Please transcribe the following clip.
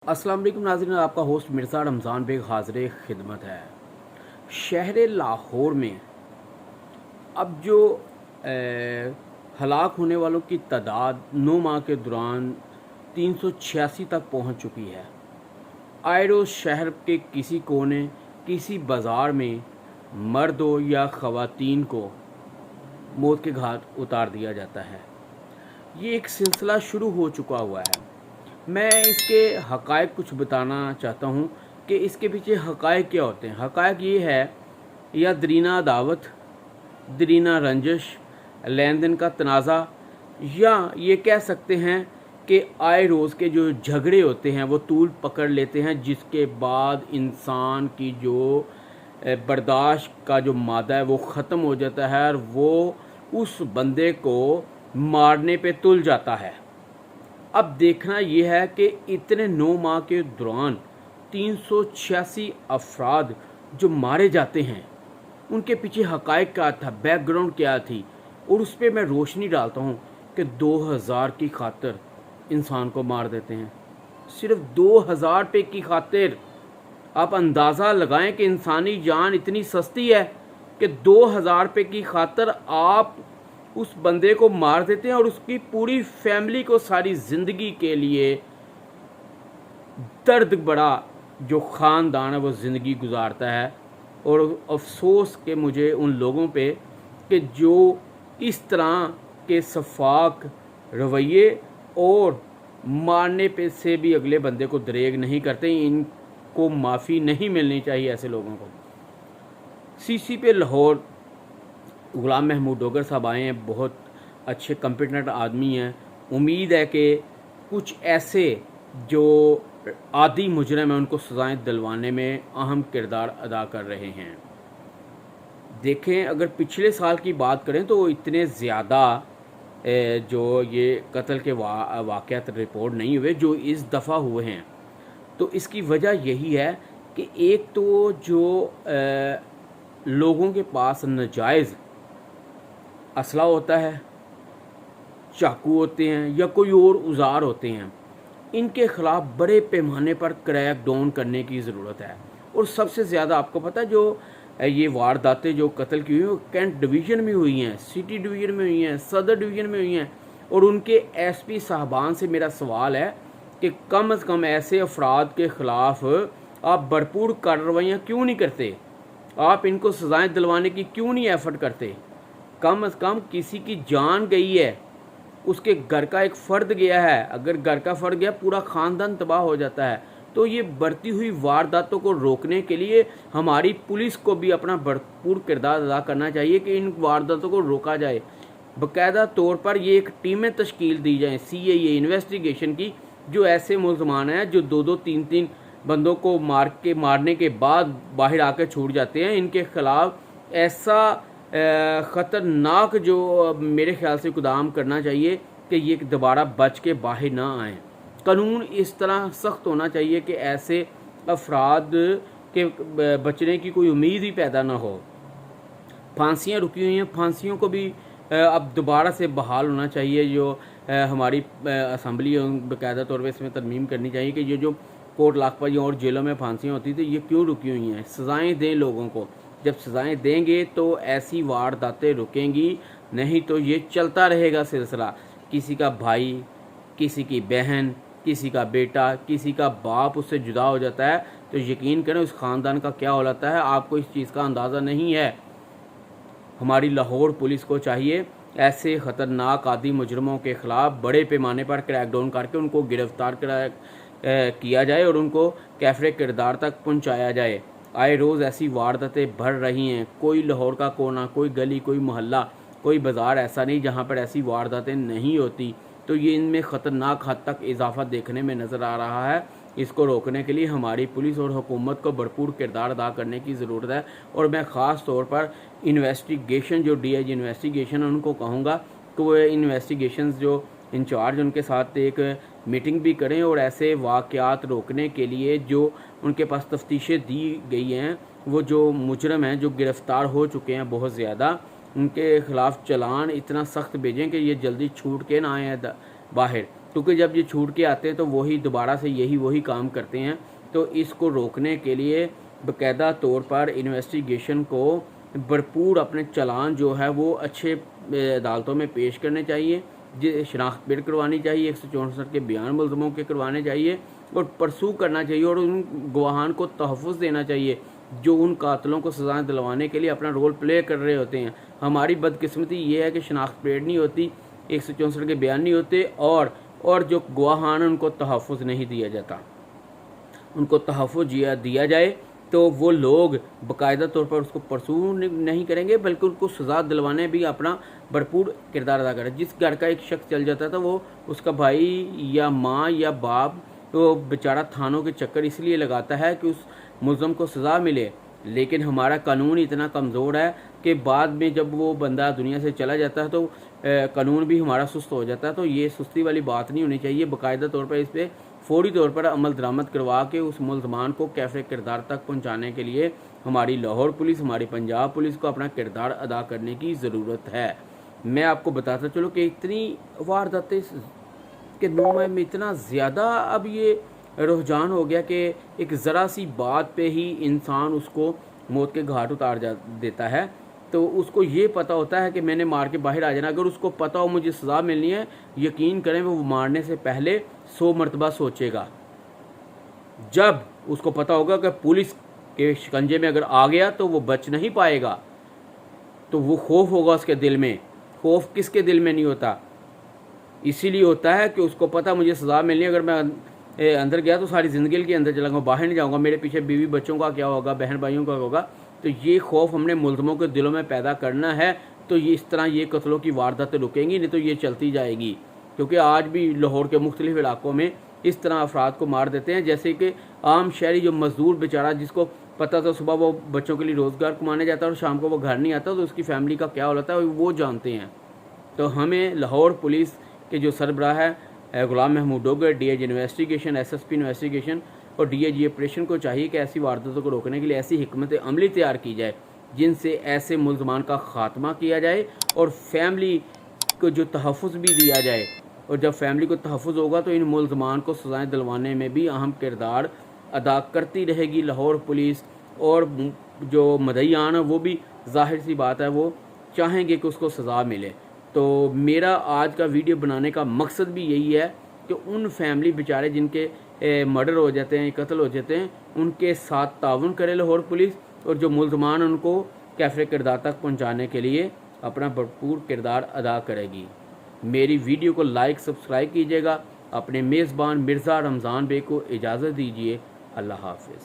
अस्सलाम वालेकुम नाज़रीन, आपका होस्ट मिर्ज़ा रमज़ान बेग हाज़िर खिदमत है। शहर लाहौर में अब जो हलाक होने वालों की तादाद 9 माह के दौरान 386 तक पहुंच चुकी है। आए रोज़ शहर के किसी कोने, किसी बाज़ार में मर्द हो या ख़वातीन को मौत के घाट उतार दिया जाता है। ये एक सिलसिला शुरू हो चुका हुआ है। मैं इसके हक़ाइक़ कुछ बताना चाहता हूँ कि इसके पीछे हक़ाइक़ क्या होते हैं। हक़ाइक़ ये है, या दरीना अदावत, दरीना रंजिश, लेन देन का तनाज़ा, या ये कह सकते हैं कि आए रोज़ के जो झगड़े होते हैं वो तूल पकड़ लेते हैं, जिसके बाद इंसान की जो बर्दाश्त का जो मादा है वो ख़त्म हो जाता है और वो उस बंदे को मारने पे तुल जाता है। अब देखना यह है कि इतने 9 माह के दौरान 386 अफराद जो मारे जाते हैं, उनके पीछे हक़ाइक़ क्या था, बैकग्राउंड क्या थी, और उस पर मैं रोशनी डालता हूँ कि 2000 की खातिर इंसान को मार देते हैं। सिर्फ 2000 रुपये की खातिर आप अंदाज़ा लगाएं कि इंसानी जान इतनी सस्ती है कि 2000 रुपये की खातिर आप उस बंदे को मार देते हैं और उसकी पूरी फैमिली को सारी ज़िंदगी के लिए दर्द बड़ा जो ख़ानदान है वो ज़िंदगी गुजारता है। और अफसोस कि मुझे उन लोगों पे कि जो इस तरह के शफ़ाक रवैये और मारने पे से भी अगले बंदे को दरेग नहीं करते। इनको माफ़ी नहीं मिलनी चाहिए ऐसे लोगों को। सीसी पे लाहौर गुलाम महमूद डोगर साहब आए हैं, बहुत अच्छे कॉम्पिटेंट आदमी हैं। उम्मीद है कि कुछ ऐसे जो आदी मुजरिम हैं उनको सज़ाएं दिलवाने में अहम किरदार अदा कर रहे हैं। देखें, अगर पिछले साल की बात करें तो इतने ज़्यादा जो ये कत्ल के वाक़यात रिपोर्ट नहीं हुए जो इस दफ़ा हुए हैं। तो इसकी वजह यही है कि एक तो जो लोगों के पास नाजायज़ असला होता है, चाकू होते हैं या कोई और औजार होते हैं, इनके ख़िलाफ़ बड़े पैमाने पर क्रैक डाउन करने की ज़रूरत है। और सबसे ज़्यादा आपको पता है जो ये वारदातें जो कत्ल की हुई हैं वो कैंट डिवीज़न में हुई हैं, सिटी डिवीज़न में हुई हैं, सदर डिवीज़न में हुई हैं। और उनके एसपी साहबान से मेरा सवाल है कि कम से कम ऐसे अफराद के ख़िलाफ़ आप भरपूर कार्रवाइयाँ क्यों नहीं करते? आप इनको सज़ाएँ दिलवाने की क्यों नहीं एफ़र्ट करते? कम से कम किसी की जान गई है, उसके घर का एक फ़र्द गया है, अगर घर का फ़र्द गया पूरा ख़ानदान तबाह हो जाता है। तो ये बढ़ती हुई वारदातों को रोकने के लिए हमारी पुलिस को भी अपना भरपूर किरदार अदा करना चाहिए कि इन वारदातों को रोका जाए। बाकायदा तौर पर ये एक टीमें तश्कील दी जाएँ CIA इन्वेस्टिगेशन की, जो ऐसे मुल्ज़मान हैं जो 2-2 3-3 बंदों को मारने के बाद बाहर आकर छूट जाते हैं। इनके ख़िलाफ़ ऐसा ख़तरनाक जो मेरे ख़्याल से इक़दाम करना चाहिए कि ये दोबारा बच के बाहर ना आएँ। कानून इस तरह सख्त होना चाहिए कि ऐसे अफराद के बचने की कोई उम्मीद ही पैदा ना हो। फांसियाँ रुकी हुई हैं, फांसियों को भी अब दोबारा से बहाल होना चाहिए। जो हमारी असम्बली बाकायदा तौर पर इसमें तरमीम करनी चाहिए कि ये जो कोर्ट लाखपाई और जेलों में फांसियाँ होती थी ये क्यों रुकी हुई हैं। सज़ाएँ दें लोगों को, जब सज़ाएँ देंगे तो ऐसी वारदातें रुकेंगी, नहीं तो ये चलता रहेगा सिलसिला। किसी का भाई, किसी की बहन, किसी का बेटा, किसी का बाप उससे जुदा हो जाता है तो यकीन करें उस ख़ानदान का क्या हो जाता है, आपको इस चीज़ का अंदाज़ा नहीं है। हमारी लाहौर पुलिस को चाहिए ऐसे ख़तरनाक आदी मुजरमों के ख़िलाफ़ बड़े पैमाने पर क्रैकडाउन करके उनको गिरफ़्तार किया जाए और उनको कैफ़रे किरदार तक पहुँचाया जाए। आए रोज़ ऐसी वारदातें बढ़ रही हैं। कोई लाहौर का कोना, कोई गली, कोई मोहल्ला, कोई बाज़ार ऐसा नहीं जहाँ पर ऐसी वारदातें नहीं होती। तो ये इनमें ख़तरनाक हद तक इजाफ़ा देखने में नज़र आ रहा है। इसको रोकने के लिए हमारी पुलिस और हुकूमत को भरपूर किरदार अदा करने की ज़रूरत है। और मैं ख़ास तौर पर इन्वेस्टिगेशन जो DIG इन्वेस्टिगेशन उनको कहूँगा कि वो इन्वेस्टिगेशंस जो इंचार्ज उनके साथ एक मीटिंग भी करें और ऐसे वाक़यात रोकने के लिए जो उनके पास तफ्तीशें दी गई हैं, वो जो मुजरम हैं जो गिरफ़्तार हो चुके हैं बहुत ज़्यादा, उनके ख़िलाफ़ चालान इतना सख्त भेजें कि ये जल्दी छूट के ना आए बाहर। क्योंकि जब ये छूट के आते हैं तो वही दोबारा से वही काम करते हैं। तो इसको रोकने के लिए बाकायदा तौर पर इन्वेस्टिगेशन को भरपूर अपने चालान जो है वो अच्छे अदालतों में पेश करने चाहिए, शनाख्त पेड करवानी चाहिए, 164 के बयान मुलजमों के करवाने चाहिए और परसू करना चाहिए और उन गवाहान को तहफ़्फ़ुज़ देना चाहिए जो उन कातलों को सज़ाएँ दिलवाने के लिए अपना रोल प्ले कर रहे होते हैं। हमारी बदकिस्मती ये है कि शनाख्त पेड नहीं होती, 164 के बयान नहीं होते और जो गवाहान उनको तहफ़्फ़ुज़ नहीं दिया जाता। उनको तहफ़्फ़ुज़ दिया जाए तो वो लोग बाकायदा तौर पर उसको परसू नहीं करेंगे, बल्कि उनको सज़ा दिलवाने भी अपना भरपूर किरदार अदा करें। जिस घर का एक शख्स चल जाता था वो उसका भाई या माँ या बाप तो बेचारा थानों के चक्कर इसलिए लगाता है कि उस मुलज़म को सज़ा मिले, लेकिन हमारा कानून इतना कमज़ोर है कि बाद में जब वो बंदा दुनिया से चला जाता है तो कानून भी हमारा सुस्त हो जाता है। तो ये सुस्ती वाली बात नहीं होनी चाहिए। बाकायदा तौर पर इस पर फौरी तौर पर अमल दरामद करवा के उस मुलज़मान को कैफ़े किरदार तक पहुंचाने के लिए हमारी लाहौर पुलिस, हमारी पंजाब पुलिस को अपना किरदार अदा करने की ज़रूरत है। मैं आपको बताता चलूँ कि इतनी वारदातें के नौमे में इतना ज़्यादा अब ये रुझान हो गया कि एक ज़रा सी बात पे ही इंसान उसको मौत के घाट उतार देता है। तो उसको ये पता होता है कि मैंने मार के बाहर आ जाना। अगर उसको पता हो मुझे सज़ा मिलनी है, यकीन करें वो मारने से पहले 100 मरतबा सोचेगा। जब उसको पता होगा कि पुलिस के शिकंजे में अगर आ गया तो वो बच नहीं पाएगा, तो वो खौफ होगा उसके दिल में। खौफ किसके दिल में नहीं होता? इसीलिए होता है कि उसको पता मुझे सज़ा मिलनी है, अगर मैं अंदर गया तो सारी ज़िंदगी के अंदर चलाऊँगा, बाहर नहीं जाऊँगा, मेरे पीछे बीवी बच्चों का क्या होगा, बहन भाइयों का होगा। तो ये खौफ हमने मुलज़मों के दिलों में पैदा करना है। तो ये इस तरह ये कत्लों की वारदातें रुकेंगी नहीं, तो ये चलती जाएगी। क्योंकि आज भी लाहौर के मुख्तलिफ इलाकों में इस तरह अफराद को मार देते हैं, जैसे कि आम शहरी जो मज़दूर बेचारा, जिसको पता था सुबह वो बच्चों के लिए रोज़गार कमाने जाता है और शाम को वो घर नहीं आता, तो उसकी फ़ैमिली का क्या होता है वो जानते हैं। तो हमें लाहौर पुलिस के जो सरबराह है Ghulam Mahmood Dogar, DIG investigation, SSP investigation और DIG ऑपरेशन को चाहिए कि ऐसी वारदातों को रोकने के लिए ऐसी हिकमत अमली तैयार की जाए जिनसे ऐसे मुलज़मान का ख़ात्मा किया जाए और फैमिली को जो तहफ़्फ़ुज़ भी दिया जाए। और जब फैमिली को तहफ़्फ़ुज़ होगा तो इन मुलज़मान को सज़ाएँ दिलवाने में भी अहम किरदार अदा करती रहेगी लाहौर पुलिस। और जो मदईयान है वो भी ज़ाहिर सी बात है वो चाहेंगे कि उसको सज़ा मिले। तो मेरा आज का वीडियो बनाने का मकसद भी यही है कि उन फैमिली बेचारे जिनके मर्डर हो जाते हैं, कत्ल हो जाते हैं, उनके साथ ताउन करे लाहौर पुलिस, और जो मुलज़मान उनको कैफ़े किरदार तक पहुंचाने के लिए अपना भरपूर किरदार अदा करेगी। मेरी वीडियो को लाइक सब्सक्राइब कीजिएगा। अपने मेज़बान मिर्ज़ा रमज़ान बे को इजाज़त दीजिए। अल्लाह हाफ़िज़।